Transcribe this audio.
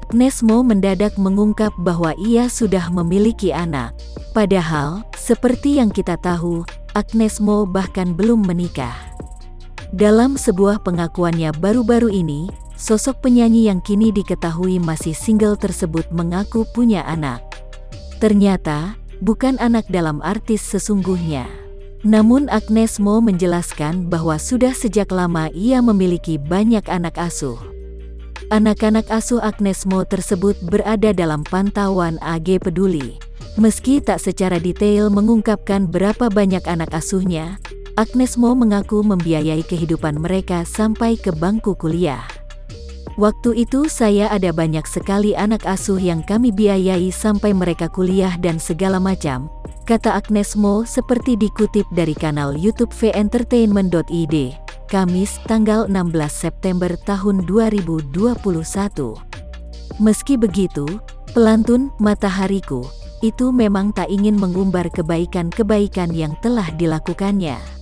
Agnes Mo mendadak mengungkap bahwa ia sudah memiliki anak. Padahal, seperti yang kita tahu, Agnes Mo bahkan belum menikah. Dalam sebuah pengakuannya baru-baru ini, sosok penyanyi yang kini diketahui masih single tersebut mengaku punya anak. Ternyata, bukan anak dalam artis sesungguhnya. Namun Agnes Mo menjelaskan bahwa sudah sejak lama ia memiliki banyak anak asuh. Anak-anak asuh Agnes Mo tersebut berada dalam pantauan AG Peduli. Meski tak secara detail mengungkapkan berapa banyak anak asuhnya, Agnes Mo mengaku membiayai kehidupan mereka sampai ke bangku kuliah. Waktu itu saya ada banyak sekali anak asuh yang kami biayai sampai mereka kuliah dan segala macam, kata Agnes Mo seperti dikutip dari kanal YouTube ventertainment.id, Kamis tanggal 16 September tahun 2021. Meski begitu, pelantun Matahariku itu memang tak ingin mengumbar kebaikan-kebaikan yang telah dilakukannya.